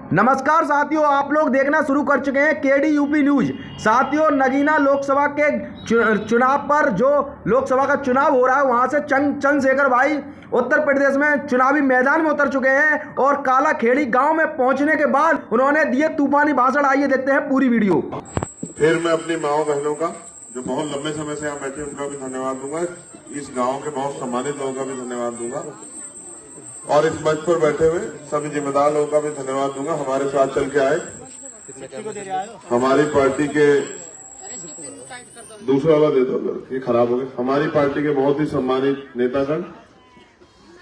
नमस्कार साथियों, आप लोग देखना शुरू कर चुके हैं केडी यूपी न्यूज। साथियों, नगीना लोकसभा के चुनाव पर जो लोकसभा का चुनाव हो रहा है वहां से चंद्रशेखर भाई उत्तर प्रदेश में चुनावी मैदान में उतर चुके हैं और कालाखेड़ी गांव में पहुंचने के बाद उन्होंने दिए तूफानी भाषण। आइए देखते हैं पूरी वीडियो। फिर मैं अपनी माओ बहनों का जो बहुत लंबे समय से यहाँ बैठे उनका भी धन्यवाद दूंगा। इस गांव के बहुत सम्मानित लोगों का भी धन्यवाद दूंगा और इस मंच पर बैठे हुए सभी जिम्मेदार लोगों का भी धन्यवाद दूंगा। हमारे साथ चल के आए हमारी पार्टी के दूसरा वाला दे दो, ये खराब हो गया। हमारी पार्टी के बहुत ही सम्मानित नेतागण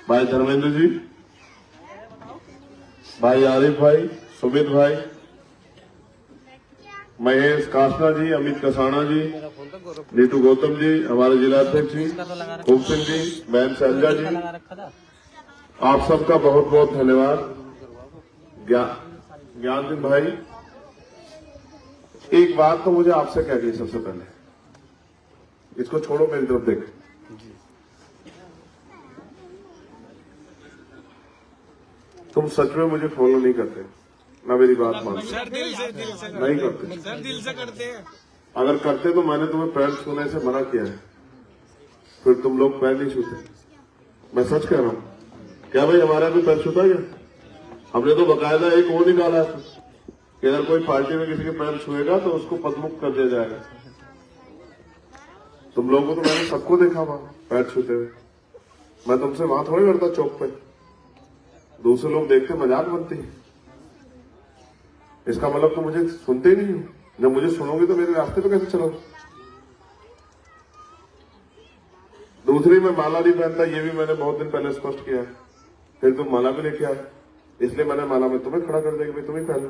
भाई धर्मेंद्र जी, भाई आरिफ भाई, सुमित भाई, महेश कासना जी, अमित कसाना जी, नीतू गौतम जी, हमारे जिला अध्यक्ष जी खूब सिंह जी, बहन संजय जी, आप सबका बहुत बहुत धन्यवाद। ज्ञान सिंह भाई, एक बात तो मुझे आपसे कहनी है सबसे पहले, इसको छोड़ो, मेरी तरफ देख। तुम सच में मुझे फॉलो नहीं करते ना, मेरी बात मानते नहीं करते सर, दिल से करते हैं। अगर करते तो मैंने तुम्हें पैर छूने से मना किया है, फिर तुम लोग पैर नहीं छूते। मैं सच कह रहा हूं। क्या भाई हमारा भी पैर छूता है? हमने तो बकायदा एक वो निकाला है कि अगर कोई पार्टी में किसी के पैर छुएगा तो उसको पदमुक्त कर दिया जाएगा। तुम लोगों को तो मैंने सबको देखा वहां पैर छूते हुए। मैं तुमसे वहां थोड़ी करता चौक पे, दूसरे लोग देखते मजाक बनती है। इसका मतलब तो मुझे सुनते ही नहीं हो। जब मुझे सुनोगे तो मेरे रास्ते पे कैसे चलोगे? दूसरी, मैं माला नहीं पहनता, ये भी मैंने बहुत दिन पहले स्पष्ट किया है। फिर तुम माला भी लेके आए, इसलिए मैंने माला में तुम्हें खड़ा कर दिया कि भाई तुम्हें पहन लो।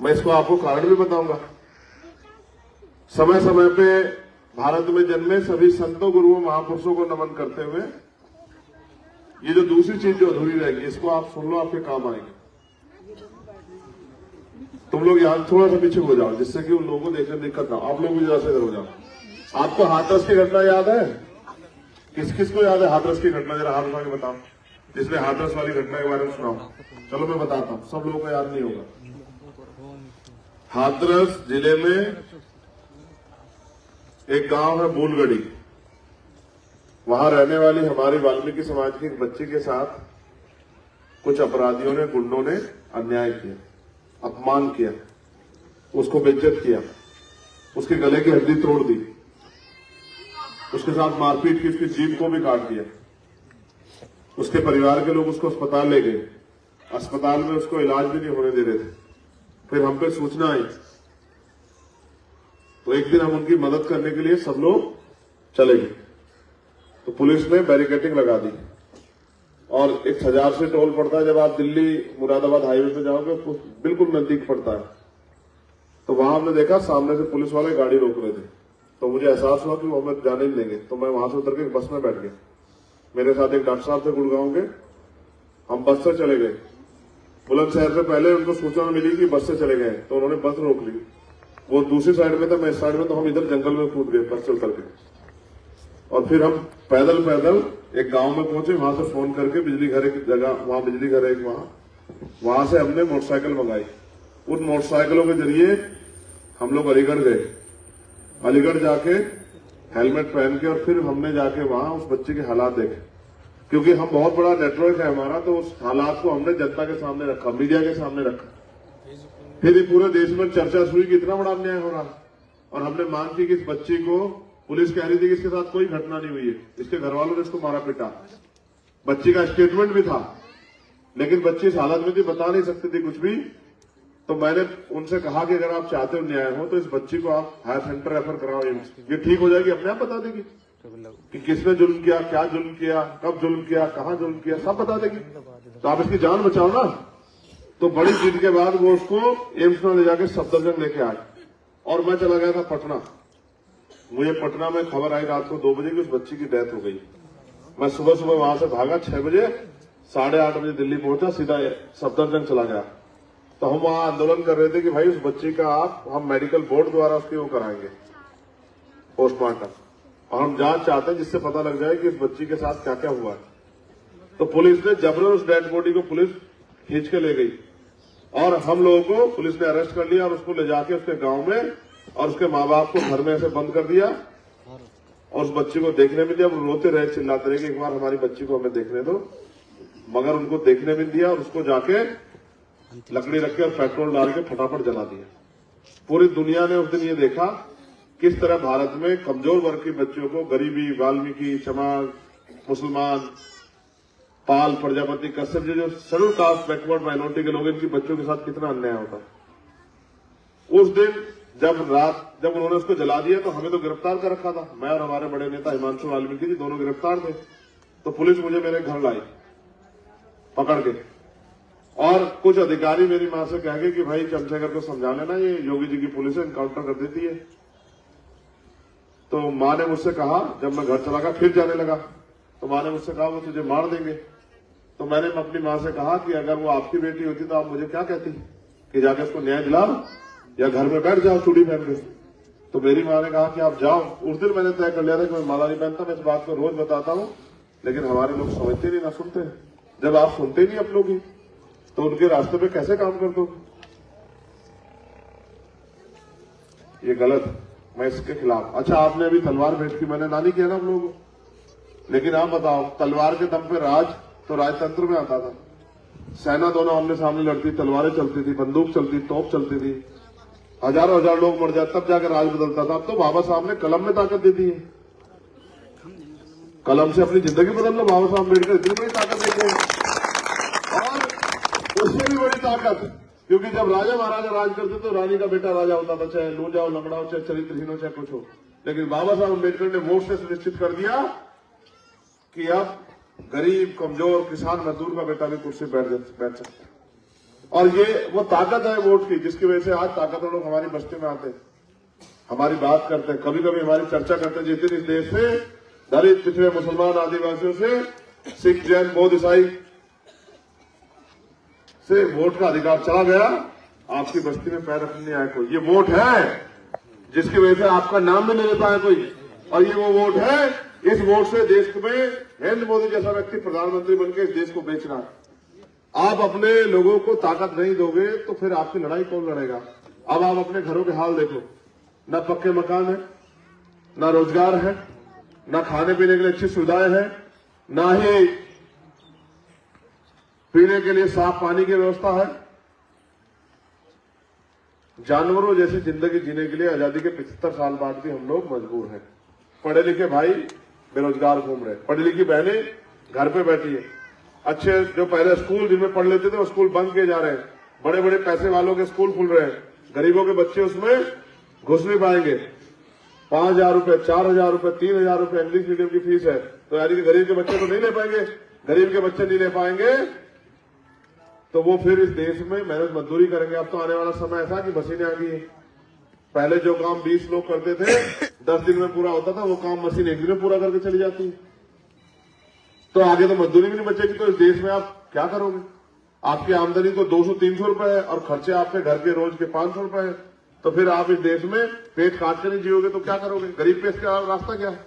मैं इसको आपको कारण भी बताऊंगा। समय समय पे भारत में जन्मे सभी संतों, गुरुओं, महापुरुषों को नमन करते हुए ये जो दूसरी चीज जो अधूरी रहेगी, इसको आप सुन लो, आपके काम आएगी। तुम लोग यहां थोड़ा सा पीछे हो जाओ, जिससे कि उन लोगों को देखने में दिक्कत ना हो। आप लोग भी जरा से इधर हो जाओ। आपको हाथरस की घटना याद है? किस किस को याद है हाथरस की घटना? जरा हाथ उठा के बताओ, जिसने हाथरस वाली घटना के बारे में सुनाओ। चलो मैं बताता हूं, सब लोगों को याद नहीं होगा। हाथरस जिले में एक गांव है बूलगढ़ी, वहां रहने वाली हमारी वाल्मीकि समाज की एक बच्ची के साथ कुछ अपराधियों ने, गुंडों ने अन्याय किया, अपमान किया, उसको बेइज्जत किया, उसके गले की हड्डी तोड़ दी, उसके साथ मारपीट की, उसकी जीभ को भी काट दिया। उसके परिवार के लोग उसको अस्पताल ले गए, अस्पताल में उसको इलाज भी नहीं होने दे रहे थे। फिर हम पे सूचना आई तो एक दिन हम उनकी मदद करने के लिए सब लोग चले गए। तो पुलिस ने बैरिकेडिंग लगा दी और 1000 से टोल पड़ता है। जब आप दिल्ली मुरादाबाद हाईवे पे जाओगे तो बिल्कुल नजदीक पड़ता है। तो वहां हमने देखा सामने से पुलिस वाले गाड़ी रोक रहे थे, तो मुझे एहसास हुआ कि वो हमें जाने नहीं देंगे। तो मैं वहां से उतर के बस में बैठ गया। मेरे साथ एक डॉक्टर साहब थे गुड़गांव के, हम बस से चले गए। बुलंदशहर से पहले उनको सूचना मिली कि बस से चले गए, तो उन्होंने बस रोक ली। वो दूसरी साइड में था, मैं इस साइड में, तो हम इधर जंगल में कूद गए बस से उतर के। और फिर हम पैदल एक गांव में पहुंचे। वहां से फोन करके बिजली घर की जगह, वहां बिजली घर है वहां से हमने मोटरसाइकिल मंगाई। उन मोटरसाइकिलों के जरिए हम लोग अलीगढ़ गए। अलीगढ़ जाके हेलमेट पहन के और फिर हमने जाके वहां उस बच्चे के हालात देखे, क्योंकि हम बहुत बड़ा नेटवर्क है हमारा, तो उस हालात को हमने जनता के सामने रखा, मीडिया के सामने रखा। फिर ये पूरे देश में चर्चा हुई कि इतना बड़ा अन्याय हो रहा है। और हमने मांग की कि इस बच्ची को, पुलिस कह रही थी कि इसके साथ कोई घटना नहीं हुई है, इसके घर वालों ने इसको मारा पीटा। बच्ची का स्टेटमेंट भी था, लेकिन बच्ची इस हालत में थी, बता नहीं सकती थी कुछ भी। तो मैंने उनसे कहा कि अगर आप चाहते हो न्याय हो तो इस बच्ची को आप हायर सेंटर रेफर कराओ, ये ठीक हो जाएगी, अपने आप बता देगी कि किसने जुल्म किया, क्या जुल्म किया, कब जुल्म किया, कहां जुल्म किया, सब बता देगी। तो आप इसकी जान बचाओ ना। तो बड़ी जीत के बाद वो उसको एम्स में ले जाके सफदरजंग लेके आए और मैं चला गया था पटना। मुझे पटना में खबर आई रात को 2 बजे की उस बच्ची की डेथ हो गई। मैं सुबह सुबह वहां से भागा, 6 बजे, 8:30 बजे दिल्ली पहुंचा, सीधा सफदरजंग चला गया। तो हम वहां आंदोलन कर रहे थे कि भाई उस बच्ची का हम मेडिकल बोर्ड द्वारा उसकी वो कराएंगे पोस्टमार्टम, और हम जांच चाहते हैं जिससे पता लग जाए कि इस बच्ची के साथ क्या क्या हुआ है। तो पुलिस ने जबरन उस डेड बॉडी को पुलिस खींच के ले गई और हम लोगों को पुलिस ने अरेस्ट कर लिया और उसको ले जाके उसके गांव में और उसके माँ बाप को घर में ऐसे बंद कर दिया और उस बच्ची को देखने में दिया। वो रोते रहे, चिल्लाते रहे कि एक बार हमारी बच्ची को हमें देखने दो, मगर उनको देखने में दिया और उसको जाके लकड़ी रख के और पेट्रोल डाल के फटाफट जला दिया। पूरी दुनिया ने उस दिन ये देखा किस तरह भारत में कमजोर वर्ग के बच्चों को, गरीबी, वाल्मीकि, चमार, मुसलमान, पाल, प्रजापति, कश्यप जो शेड्यूल कास्ट, बैकवर्ड माइनॉरिटी के लोग, इनकी बच्चों के साथ कितना अन्याय होता है। उस दिन जब उन्होंने उसको जला दिया तो हमें तो गिरफ्तार कर रखा था। मैं और हमारे बड़े नेता हिमांशु वाल्मीकि जी दोनों गिरफ्तार थे। तो पुलिस मुझे मेरे घर लाई पकड़ के और कुछ अधिकारी मेरी मां से कह गए कि भाई चंद्रशेखर को समझा लेना, ये योगी जी की पुलिस है, इनकाउंटर कर देती है। तो मां ने मुझसे कहा, जब मैं घर चला गया फिर जाने लगा तो मां ने मुझसे कहा वो तुझे मार देंगे। तो मैंने अपनी मां से कहा कि अगर वो आपकी बेटी होती तो आप मुझे क्या कहती कि जाके उसको न्याय दिलाओ या घर में बैठ जाओ चूड़ी पहन के। तो मेरी मां ने कहा कि आप जाओ। उस दिन मैंने तय कर लिया था कि मैं माला नहीं पहनता। मैं इस बात को रोज बताता हूं, लेकिन हमारे लोग समझते नहीं, ना सुनते। जब आप सुनते नहीं अपनों की तो उनके रास्ते पे कैसे काम कर दो? ये गलत, मैं इसके खिलाफ। अच्छा, आपने अभी तलवार भेंट की, मैंने ना नहीं किया ना आप लोगों को, लेकिन आप बताओ, तलवार के दम पे राज तो राजतंत्र में आता था। सेना दोनों आमने सामने लड़ती, तलवारें चलती थी, बंदूक चलती, तोप चलती थी, हजारों हजार लोग मर जाते, तब जाकर राज बदलता था। अब तो बाबा साहब ने कलम में ताकत दे दी है। कलम से अपनी जिंदगी बदल लो, बाबा साहब अम्बेडकर इतनी बड़ी ताकत देते हैं। और उससे भी बड़ी ताकत, क्योंकि जब राजा महाराजा राज करते तो रानी का बेटा राजा होता था, चाहे लूजा हो, लंगड़ा हो, चाहे चरित्रहीन हो, चाहे कुछ हो। लेकिन बाबा साहब अम्बेडकर ने वोट से सुनिश्चित कर दिया कि अब गरीब, कमजोर, किसान, मजदूर का बेटा भी कुर्सी बैठ सकता है। और ये वो ताकत है वोट की, जिसकी वजह से आज ताकतवर लोग हमारी बस्ती में आते हैं, हमारी बात करते हैं, कभी कभी हमारी चर्चा करते हैं। जिस दिन इस देश में दलित, पिछड़े, मुसलमान, आदिवासियों से सिख, जैन, बौद्ध, ईसाई से वोट का अधिकार चला गया, आपकी बस्ती में पैर रखने नहीं आया कोई। ये वोट है जिसकी वजह से आपका नाम भी नहीं ले पाया कोई, और ये वो वोट है, इस वोट से देश में नरेंद्र मोदी जैसा व्यक्ति प्रधानमंत्री बनकर इस देश को बेच रहा है। आप अपने लोगों को ताकत नहीं दोगे तो फिर आपकी लड़ाई कौन लड़ेगा? अब आप अपने घरों के हाल देखो, न पक्के मकान है, न रोजगार है, न खाने पीने के लिए अच्छी सुविधाएं हैं, न ही पीने के लिए साफ पानी की व्यवस्था है। जानवरों जैसी जिंदगी जीने के लिए आजादी के 75 साल बाद भी हम लोग मजबूर हैं। पढ़े लिखे भाई बेरोजगार घूम रहे, पढ़ी लिखी बहनें घर पे बैठी है, अच्छे जो पहले स्कूल जिनमें पढ़ लेते थे वो स्कूल बंद किए जा रहे हैं, बड़े बड़े पैसे वालों के स्कूल खुल रहे हैं, गरीबों के बच्चे उसमें घुस नहीं पाएंगे। 5,000 रुपए, 4,000 रुपए, 3,000 रुपए इंग्लिश मीडियम की फीस है, तो यानी कि गरीब के बच्चे तो नहीं ले पाएंगे। गरीब के बच्चे नहीं ले पाएंगे तो वो फिर इस देश में मेहनत मजदूरी करेंगे। अब तो आने वाला समय ऐसा कि मशीनें आ गई है। पहले जो काम 20 लोग करते थे 10 दिन में पूरा होता था, वो काम मशीन 1 दिन में पूरा करके चली जाती है। तो आगे तो मजदूरी भी नहीं बचेगी, तो इस देश में आप क्या करोगे? आपकी आमदनी तो 200-300 रुपए है और खर्चे आपके घर के रोज के 500 रुपए है, तो फिर आप इस देश में पेट काट के नहीं जियोगे तो क्या करोगे? गरीब पे इसका रास्ता क्या है?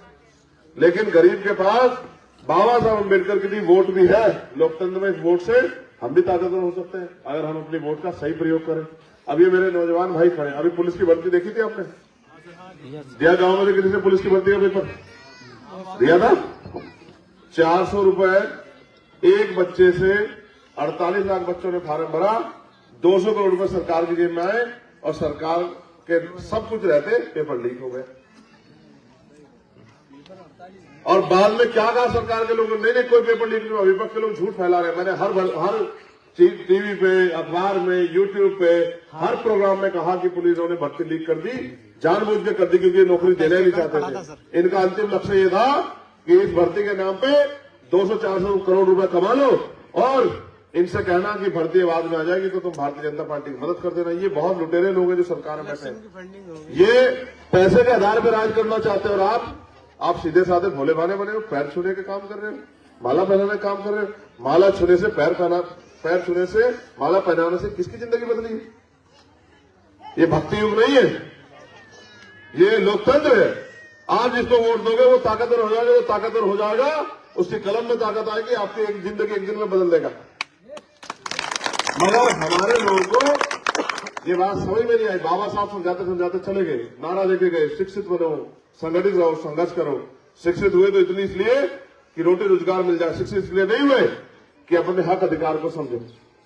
लेकिन गरीब के पास बाबा साहब अम्बेडकर की भी वोट भी है। लोकतंत्र में इस वोट से हम भी ताकतवर हो सकते हैं अगर हम अपनी वोट का सही प्रयोग करें। अब ये मेरे नौजवान भाई खड़े, अभी पुलिस की भर्ती देखी थी आपने? दिया गांव में से किसी ने पुलिस की भर्ती का पेपर दिया था? 400 रुपए एक बच्चे से 48 लाख बच्चों ने फार्म भरा, 200 करोड़ रुपए सरकार की जेब में आए और सरकार के सब कुछ रहते पेपर लीक हो गए। और बाद में क्या कहा सरकार के लोगों ने? नहीं कोई पेपर लीक नहीं, विपक्ष के लोग झूठ फैला रहे हैं। मैंने हर टीवी पे, अखबार में, यूट्यूब पे, हर प्रोग्राम में कहा कि पुलिस ने भर्ती लीक कर दी, जानबूझ के कर दी, क्योंकि नौकरी देना ही नहीं चाहते थे। इनका अंतिम लक्ष्य ये था कि इस भर्ती के नाम पे 200-400 करोड़ रुपए कमा लो और इनसे कहना कि भर्ती बाद में आ जाएगी तो तुम भारतीय जनता पार्टी की मदद कर देना। ये बहुत लुटेरे लोग हैं जो सरकार में बैठे हैं, ये पैसे के आधार पर राज करना चाहते हैं। और आप सीधे साधे भोले भाले बने हो, पैर छूने के काम कर रहे हो, माला पहनाने का काम कर रहे हो। माला छूने से पैर छूने से, माला पहनाने से किसकी जिंदगी बदली? ये भक्ति युग नहीं है, ये लोकतंत्र है। आप जिसको वोट दोगे वो ताकतवर हो जाएगा, वो ताकतवर हो जाएगा, उसकी कलम में ताकत आएगी, आपकी एक जिंदगी एक दिन में बदल देगा। मगर हमारे लोगों को ये बात समझ में नहीं आई। बाबा साहब समझाते समझाते चले गए, नारा देके गए, शिक्षित बनो, संगठित रहो, संघर्ष करो। शिक्षित हुए तो इतनी इसलिए कि रोटी रोजगार मिल जाए। शिक्षित इसलिए नहीं हुए कि अपने हक अधिकार को समझो।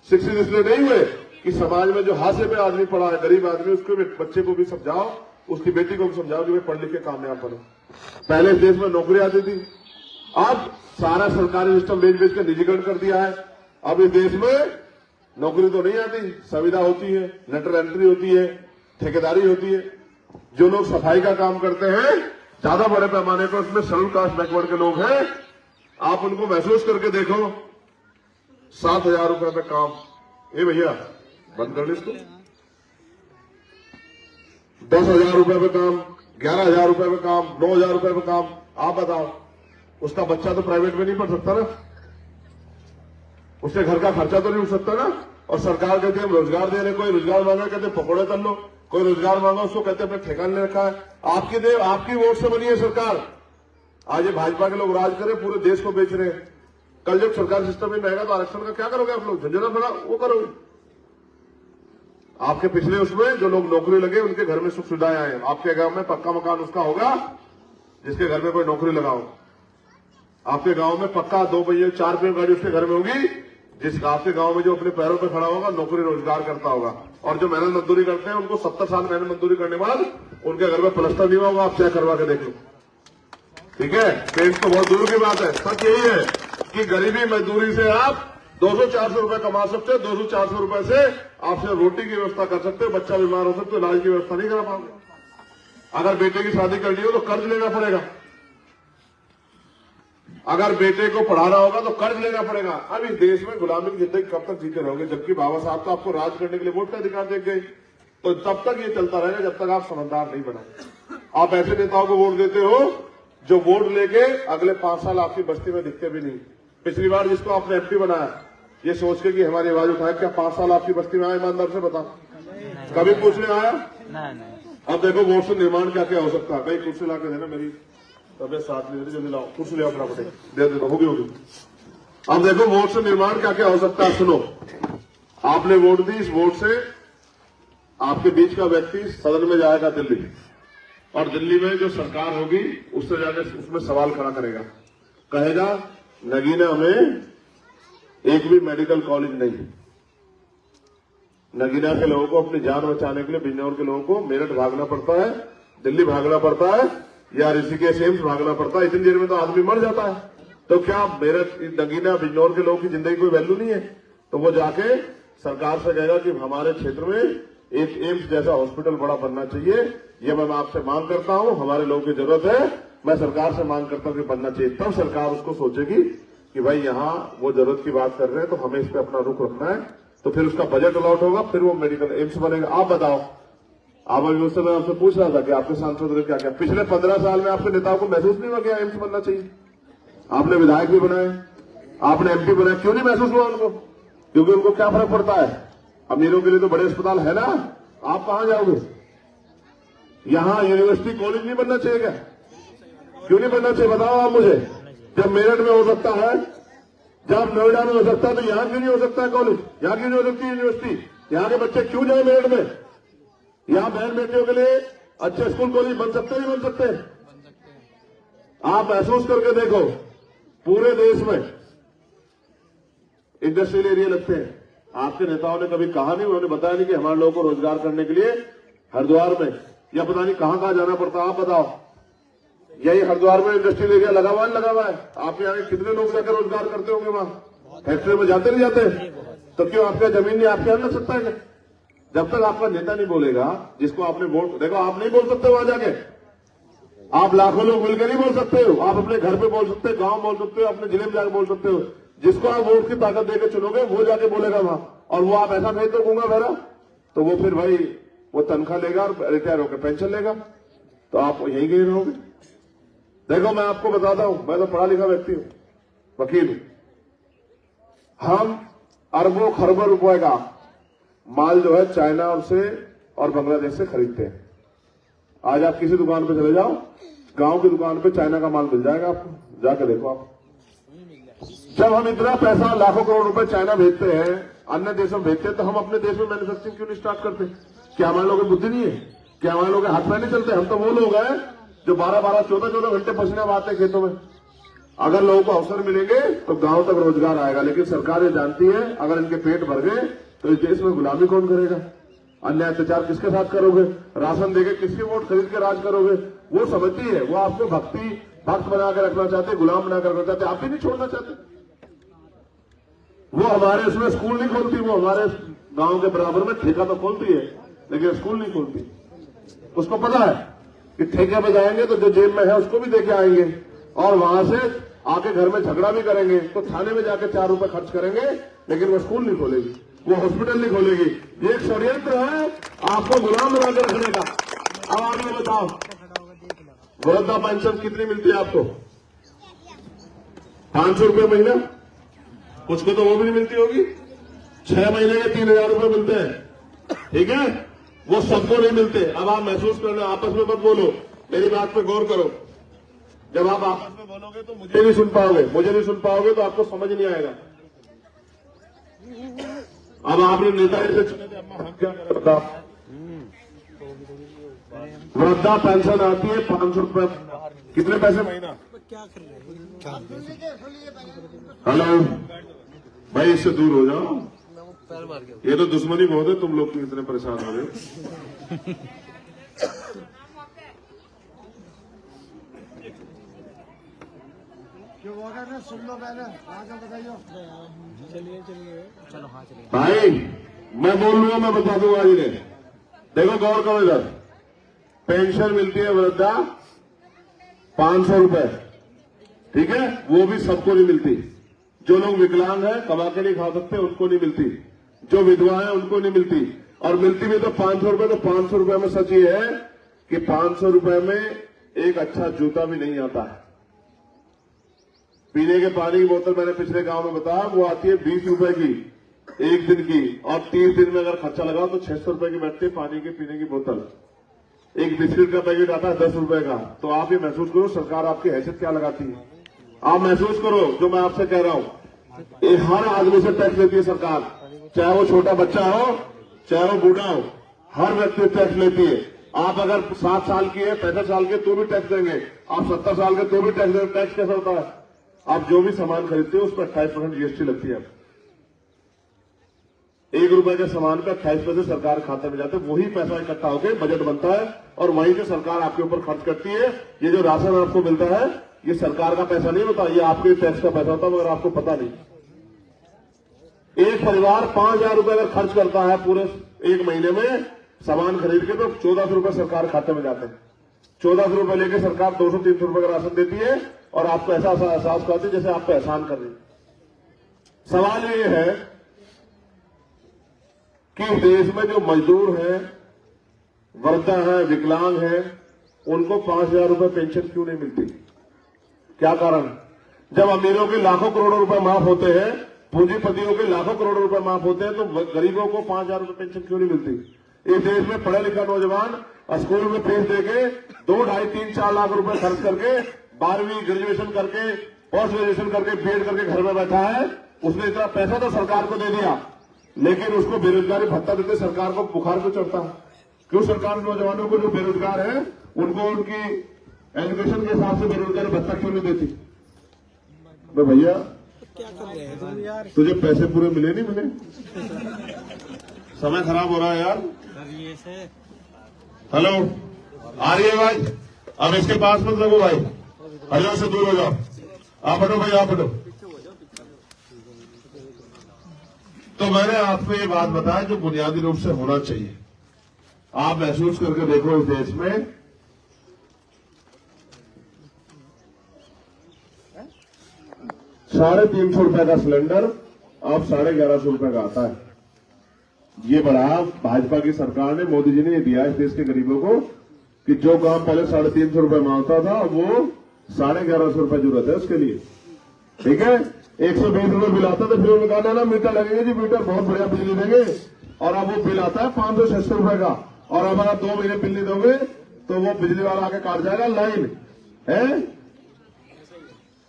शिक्षित इसलिए नहीं हुए कि समाज में जो हाशिए पे आदमी पड़ा है, गरीब आदमी, उसके बच्चे को भी समझाओ, उसकी बेटी को भी समझाओ कि वे पढ़ लिख के कामयाब बनो। पहले इस देश में नौकरी आती थी, अब सारा सरकारी सिस्टम बेच बेच के निजीकरण कर दिया है। अब इस देश में नौकरी तो नहीं आती, संविदा होती है, लेटर एंट्री होती है, ठेकेदारी होती है। जो लोग सफाई का काम करते हैं ज्यादा बड़े पैमाने पर, उसमें शेड्यूल कास्ट बैकवर्ड के लोग हैं, आप उनको महसूस करके देखो। 7,000 रुपए पे काम, ए भैया बंद कर ली इसको। 10,000 रुपए पे काम, 11,000 रुपए पे काम, 9,000 रुपए पे काम। आप बताओ, उसका बच्चा तो प्राइवेट में नहीं पढ़ सकता ना, उसके घर का खर्चा तो नहीं उठ सकता ना। और सरकार कहती है हम रोजगार दे रहे, कोई रोजगार मांगा कहते पकौड़े तल लो, कोई रोजगार मांगा उसको कहते अपने ठेका ले रखा है। आपकी वोट से बनी है सरकार। आज ये भाजपा के लोग राज करें, पूरे देश को बेच रहे हैं। कल जब सरकार सिस्टम में आएगा तो आरक्षण का क्या करोगे आप लोग? झंझना पड़ा वो करोगे। आपके पिछले उसमें जो लोग नौकरी लगे उनके घर में सुख सुविधाएं आए। आपके गांव में पक्का मकान उसका होगा जिसके घर में कोई नौकरी लगाओ। आपके गांव में पक्का 2 पहिए 4 पहिए गाड़ी उसके घर में होगी जिस आपके गांव में जो अपने पैरों पर खड़ा होगा, नौकरी रोजगार करता होगा। और जो मेहनत मजदूरी करते हैं उनको 70 साल मेहनत मजदूरी करने के बाद उनके घर में प्लस्तर नहीं होगा। आप चेक करवा के देख लो, ठीक है। पेंट तो बहुत दूर की बात है। सच यही है कि गरीबी मजदूरी से आप 200-400 रुपए कमा सकते हो। 200-400 रुपए से आप सिर्फ रोटी की व्यवस्था कर सकते हो, बच्चा बीमार हो सकते हो, इलाज की व्यवस्था नहीं करा पाओगे। अगर बेटे की शादी करनी हो तो कर्ज लेना पड़ेगा, अगर बेटे को पढ़ाना होगा तो कर्ज लेना पड़ेगा। अब इस देश में गुलामी की जिंदगी कब तक जीते रहोगे? जबकि बाबा साहब तो आपको राज करने के लिए वोट का अधिकार दे गए। तो तब तक ये चलता रहेगा जब तक आप समझदार नहीं बनाए। आप ऐसे नेताओं को वोट देते हो जो वोट लेके अगले 5 साल आपकी बस्ती में दिखते भी नहीं। पिछली बार जिसको आपने एमपी बनाया ये सोच के कि हमारी आवाज उठाए, क्या 5 साल आपकी बस्ती में आया? ईमानदार से बताओ, कभी पूछने आया? अब देखो वोट से निर्माण क्या क्या हो सकता है। कई कुर्सी ला के देना, मेरी तबियत साथ नहीं, जल्दी लाओ कुर्सी, ले अपना पटे दे दे, होगी। अब देखो वोट से निर्माण क्या क्या हो सकता है। सुनो, आपने वोट दी, इस वोट से आपके बीच का व्यक्ति सदन में जाएगा दिल्ली, और दिल्ली में जो सरकार होगी उससे जाकर उसमें सवाल खड़ा करेगा, कहेगा नगीना में एक भी मेडिकल कॉलेज नहीं। नगीना के लोगों को अपनी जान बचाने के लिए बिजनौर के लोगों को मेरठ भागना पड़ता है, दिल्ली भागना पड़ता है, या ऋषिकेश एम्स भागना पड़ता है। इतनी देर में तो आदमी मर जाता है। तो क्या मेरठ, नगीना, बिजनौर के लोगों की जिंदगी कोई वैल्यू नहीं है? तो वो जाके सरकार से कहेगा कि हमारे क्षेत्र में एक एम्स जैसा हॉस्पिटल बड़ा बनना चाहिए, ये मैं आपसे मांग करता हूं, हमारे लोगों की जरूरत है, मैं सरकार से मांग करता हूं कि बनना चाहिए। तब सरकार उसको सोचेगी कि भाई यहां वो जरूरत की बात कर रहे हैं तो हमें इस पर अपना रुख रखना है। तो फिर उसका बजट अलॉट होगा, फिर वो मेडिकल एम्स बनेगा। आप बताओ, आप अभी उस समय आपसे पूछ रहा था कि आपके सांसद ने क्या क्या पिछले 15 साल में आपके नेताओं को महसूस नहीं हुआ कि एम्स बनना चाहिए? आपने विधायक भी बनाए, आपने एमपी बनाए, क्यों नहीं महसूस हुआ उनको? क्योंकि उनको क्या फर्क पड़ता है? अमीरों के लिए तो बड़े अस्पताल है ना, आप कहां जाओगे? यहां यूनिवर्सिटी कॉलेज नहीं बनना चाहिए क्या? क्यों नहीं बनना चाहिए बताओ आप मुझे। जब मेरठ में हो सकता है, जब नोएडा में हो सकता है, तो यहां क्यों नहीं हो सकता है कॉलेज? यहां क्यों नहीं हो सकती यूनिवर्सिटी? यहां के बच्चे क्यों जाए मेरठ में? यहां बहन बेटियों के लिए अच्छे स्कूल कॉलेज बन सकते हैं, नहीं बन सकते? आप महसूस करके देखो, पूरे देश में इंडस्ट्रियल एरिया लगते हैं। आपके नेताओं ने कभी कहा नहीं, उन्होंने बताया नहीं कि हमारे लोगों को रोजगार करने के लिए हरिद्वार में या पता नहीं कहां कहां जाना पड़ता। आप बताओ, यही हरिद्वार में इंडस्ट्रियल एरिया लगा हुआ है। आपके यहाँ कितने लोग जाकर रोजगार करते होंगे? वहां फैक्ट्री में जाते नहीं जाते? तो क्यों आपका जमीन नहीं आपके यहाँ लग सकता है? जब तक आपका नेता नहीं बोलेगा, जिसको आपने वोट, देखो आप नहीं बोल सकते वहां जाके, आप लाखों लोग मिलकर नहीं बोल सकते हो। आप अपने घर पे बोल सकते हो, गांव बोल सकते हो, अपने जिले में जाकर बोल सकते हो। जिसको आप वोट की ताकत देकर चुनोगे वो जाके बोलेगा वहां, और वो आप ऐसा भेज दो गूंगा बहरा, तो वो फिर भाई वो तनख्वाह लेगा और रिटायर होकर पेंशन लेगा, तो आप यहीं गए रहोगे। देखो मैं आपको बताता हूं, मैं तो पढ़ा लिखा व्यक्ति हूं, वकील हूं। हम अरबों खरबों रुपए का माल जो है चाइना से और बांग्लादेश से खरीदते हैं। आज आप किसी दुकान पे चले जाओ, गांव की दुकान पे चाइना का माल मिल जाएगा आपको, जाके देखो आप। जब हम इतना पैसा लाखों करोड़ रुपए चाइना भेजते हैं, अन्य देशों में भेजते हैं, तो हम अपने देश में मैन्युफैक्चरिंग क्यों नहीं स्टार्ट करते? क्या हमारे लोगों की बुद्धि नहीं है? क्या हमारे लोग हाथ में नहीं चलते? हम तो वो लोग हैं जो 12-12, 14-14 घंटे पसीना बहाते हैं खेतों में। अगर लोगों को अवसर मिलेंगे तो गांव तक रोजगार आएगा, लेकिन सरकार ये जानती है अगर इनके पेट भर गए तो इस देश में गुलामी कौन करेगा? अन्याय अत्याचार किसके साथ करोगे? राशन देके किसके वोट खरीद के राज करोगे? वो समझती है, वो आपको भक्त बना के रखना चाहते, गुलाम बना कर रखना चाहते, आप भी नहीं छोड़ना चाहते। वो हमारे इसमें स्कूल नहीं खोलती, वो हमारे गांव के बराबर में ठेका तो खोलती है लेकिन स्कूल नहीं खोलती। उसको पता है कि ठेके पे जाएंगे तो जो जेब में है उसको भी देके आएंगे और वहां से आके घर में झगड़ा भी करेंगे, तो थाने में जाके 4 रुपए खर्च करेंगे, लेकिन वो स्कूल नहीं खोलेगी, वो हॉस्पिटल नहीं खोलेगी। ये एक षड्यंत्र है आपको गुलाम बनाकर रखने का। अब आप ये बताओ, वृद्धा पेंशन कितनी मिलती है आपको? 500 रुपये महीना? कुछ को तो वो भी नहीं मिलती होगी। 6 महीने के 3000 रुपये मिलते हैं, ठीक है? वो सबको नहीं मिलते। अब आप महसूस करना, आपस में मत बोलो, मेरी बात पे गौर करो। जब आप आपस में बोलोगे तो मुझे नहीं सुन पाओगे तो आपको समझ नहीं आएगा। अब आपने नेताजी से चुने थे, अम्मा हम क्या करें बताओ? वृद्धा पेंशन आती है 500 रुपए, कितने पैसे महीना? हेलो भाई, इससे दूर हो जाओ, ये तो दुश्मनी बहुत है, तुम लोग कितने परेशान हो रहे हो। सुन लो पहले, आगे बताइए। चलिए चलो, हाँ चलिए भाई, मैं बोल लूंगा, मैं बता दूंगा जिन्हें। देखो गौर करो इधर, पेंशन मिलती है वृद्धा 500 रुपए, ठीक है? वो भी सबको नहीं मिलती। जो लोग विकलांग हैं, कमा के नहीं खा सकते, उनको नहीं मिलती। जो विधवा है उनको नहीं मिलती, और मिलती भी तो 500 रुपए। तो 500 रुपए में सच ये है कि 500 रुपए में एक अच्छा जूता भी नहीं आता है। पीने के पानी की बोतल मैंने पिछले गांव में बताया, वो आती है 20 रुपए की एक दिन की, और 30 दिन में अगर खर्चा लगाओ तो 600 रुपए की बैठती है पानी की पीने की बोतल। एक बिस्किट का पैकेट आता है 10 रुपए का। तो आप ये महसूस करो सरकार आपकी हैसियत क्या लगाती है। आप महसूस करो जो मैं आपसे कह रहा हूं, ये हर आदमी से टैक्स लेती है सरकार, चाहे वो छोटा बच्चा हो चाहे वो बूढ़ा हो, हर व्यक्ति टैक्स लेती है। आप अगर 60 साल की है, 65 साल के तो भी टैक्स देंगे, आप 70 साल के तो भी टैक्स देंगे। टैक्स कैसा होता है? आप जो भी सामान खरीदते हो उस पर 28% जीएसटी लगती है। 1 रुपए के सामान का 28 पैसे सरकार खाते में जाते हैं। वही पैसा इकट्ठा होकर बजट बनता है और वहीं से सरकार आपके ऊपर खर्च करती है। ये जो राशन आपको मिलता है ये सरकार का पैसा नहीं होता, ये आपके टैक्स का पैसा होता है, मगर आपको पता नहीं। एक परिवार 5000 रुपए अगर खर्च करता है पूरे एक महीने में सामान खरीद के, तो 1400 रुपए सरकार खाते में जाते हैं। 1400 रुपए लेके सरकार 200-300 रुपए का राशन देती है और आपको ऐसा एहसास कराती है जैसे आप पे एहसान कर रही है। सवाल ये है कि देश में जो मजदूर हैं, वृद्धा हैं, विकलांग हैं, उनको 5000 रुपए पेंशन क्यों नहीं मिलती? क्या कारण? जब अमीरों के लाखों करोड़ों रुपए माफ होते हैं, पूंजीपतियों के लाखों करोड़ों रुपए माफ होते हैं, तो गरीबों को 5000 रुपए पेंशन क्यों नहीं मिलती? इस देश में पढ़ा लिखा नौजवान स्कूल में फीस देके 2, 2.5, 3, 4 लाख रुपए खर्च करके 12वीं ग्रेजुएशन करके, पोस्ट ग्रेजुएशन करके, बीएड करके घर में बैठा है। उसने इतना पैसा तो सरकार को दे दिया, लेकिन उसको बेरोजगारी भत्ता देते सरकार को बुखार क्यों चढ़ता है? क्यों सरकार नौजवानों को जो बेरोजगार है उनको उनकी एजुकेशन के हिसाब से बेरोजगारी भत्ता क्यों नहीं देती? तो भैया क्या कर रहे हैं तुम यार? तुझे पैसे पूरे मिले नहीं मिले? समय खराब हो रहा है यार। हेलो, आ रही है भाई? अब इसके पास मत लगो भाई, हजर से दूर हो जाओ। आप हटो भाई, आप हटो। तो मैंने आपको ये बात बताया जो बुनियादी रूप से होना चाहिए। आप महसूस करके देखो, इस देश में 350 रुपए का सिलेंडर अब 1150 रुपए का आता है। ये बढ़ा भाजपा की सरकार ने, मोदी जी ने ये दिया इस देश के गरीबों को कि जो काम पहले 350 रुपए मांगता था वो 1150 रुपए जरूरत है उसके लिए, ठीक है? 120 रुपए बिल आता था, फिर उन्होंने कहा ना मीटर लगेंगे जी, मीटर बहुत बढ़िया बिजली देंगे, और अब वो बिल आता है 576 रुपए का। और अब अगर 2 महीने बिल नहीं दोगे तो वो बिजली वाला आके काट जाएगा लाइन है।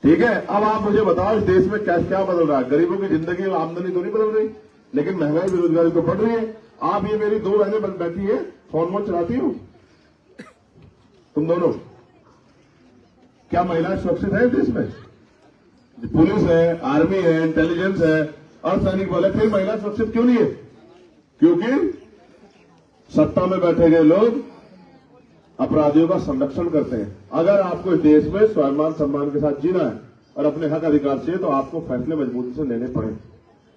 ठीक है, अब आप मुझे बताओ इस देश में क्या क्या बदल रहा है? गरीबों की जिंदगी और आमदनी तो नहीं बदल रही, लेकिन महंगाई बेरोजगारी तो बढ़ रही है। आप ये मेरी दो बहनें बैठी है, फोन चलाती हो तुम दोनों, क्या महिलाएं सुरक्षित है देश में? पुलिस है, आर्मी है, इंटेलिजेंस है, अर्धसैनिक बल है, फिर महिला सुरक्षित क्यों नहीं है? क्योंकि सत्ता में बैठे गए लोग अपराधियों का संरक्षण करते हैं। अगर आपको इस देश में स्वाभिमान सम्मान के साथ जीना है और अपने हक अधिकार चाहिए तो आपको फैसले मजबूती से लेने पड़े।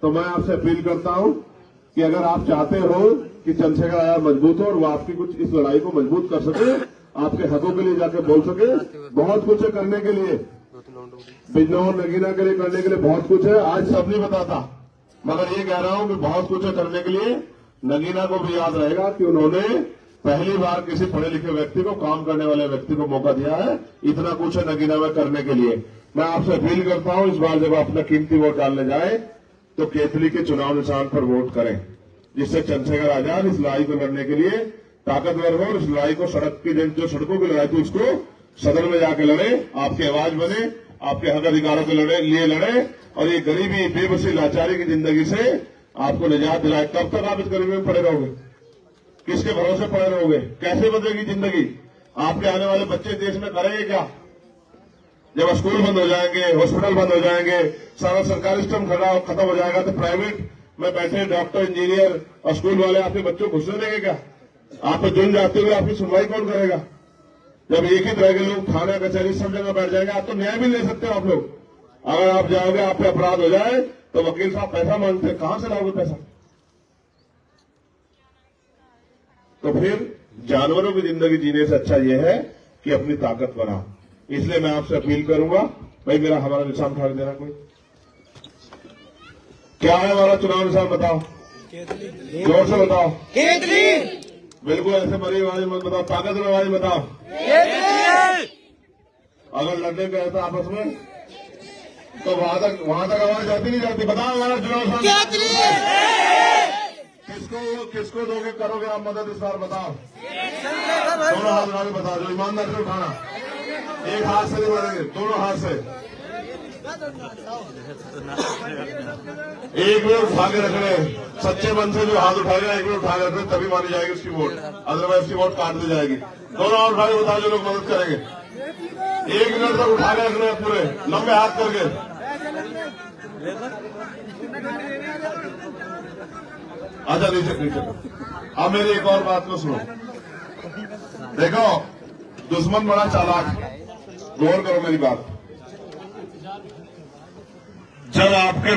तो मैं आपसे अपील करता हूं कि अगर आप चाहते हो कि चंद्रशेखर आजाद मजबूत हो और वो आपकी कुछ इस लड़ाई को मजबूत कर सके, आपके हकों के लिए जाके बोल सके, बहुत कुछ है करने के लिए, बिजनौर नगीना के लिए करने के लिए बहुत कुछ है। आज सब नहीं बताता, मगर ये कह रहा हूं कि बहुत कुछ है करने के लिए। नगीना को भी याद रहेगा कि उन्होंने पहली बार किसी पढ़े लिखे व्यक्ति को, काम करने वाले व्यक्ति को मौका दिया है। इतना कुछ है नगीना में करने के लिए। मैं आपसे अपील करता हूं, इस बार जब अपना कीमती वोट डालने जाए तो केतली के चुनाव निशान पर वोट करें, जिससे चंद्रशेखर आजाद इस लड़ाई को लड़ने के लिए ताकतवर हो। इस लड़ाई को सड़क की जो सड़कों की लड़ाई थी उसको सदन में जाके लड़े, आपकी आवाज बने, आपके हक अधिकारों के लिए लड़े और ये गरीबी, बेबसी, लाचारी की जिंदगी से आपको निजात दिलाए। कब तक आप इस गरीबी में पड़े रहोगे? किसके भरोसे पड़े रहोगे? कैसे बदलेगी जिंदगी? आपके आने वाले बच्चे देश में करेंगे क्या? जब स्कूल बंद हो जाएंगे, हॉस्पिटल बंद हो जाएंगे, सारा सरकारी सिस्टम खत्म हो जाएगा, तो प्राइवेट में बैठे डॉक्टर, इंजीनियर और स्कूल वाले आपके बच्चों को घुसने देंगे क्या? आप पे जुर्म जाते हुए आपकी सुनवाई कौन करेगा? जब एक ही तरह के लोग थाना कचहरी सब जगह बैठ जाएंगे, आप तो न्याय भी ले सकते हो आप लोग। अगर आप जाओगे, आप पे अपराध हो जाए तो वकील साहब पैसा मांगते हैं, कहां से लाओगे पैसा? तो फिर जानवरों की जिंदगी जीने से अच्छा यह है कि अपनी ताकत बढ़ाओ। इसलिए मैं आपसे अपील करूंगा, भाई मेरा हमारा निशान उठा देना। कोई क्या है हमारा चुनाव निशान बताओ, जोर से बताओ। बिल्कुल ऐसे बड़ी आवाज मत बताओ, ताकत में आवाज बताओ। अगर लड़ने गए तो आपस में तो वहां तक आवाज जाती नहीं जाती? बताओ हमारा चुनाव निशान किसको दोगे, करोगे आप मदद इस बार? बताओ, दोनों हाथ उठा के बताओ, जो ईमानदार से उठाना, एक हाथ से नहीं बढ़ेंगे, दोनों हाथ से। एक मिनट उठा के रख रहे, सच्चे मन से जो हाथ उठाएगा एक मिनट उठा के रख रहे, तभी मानी जाएगी उसकी वोट, अदरवाइज उसकी वोट काट दी जाएगी। दोनों हाथ उठा के बताओ जो लोग मदद करेंगे। एक मिनट तक उठा के रख रहे हैं, पूरे लंबे हाथ करके। अच्छा नीचे। अब मेरी एक और बात को सुनो, देखो दुश्मन बड़ा चालाक, गौर करो मेरी बात। जब आपके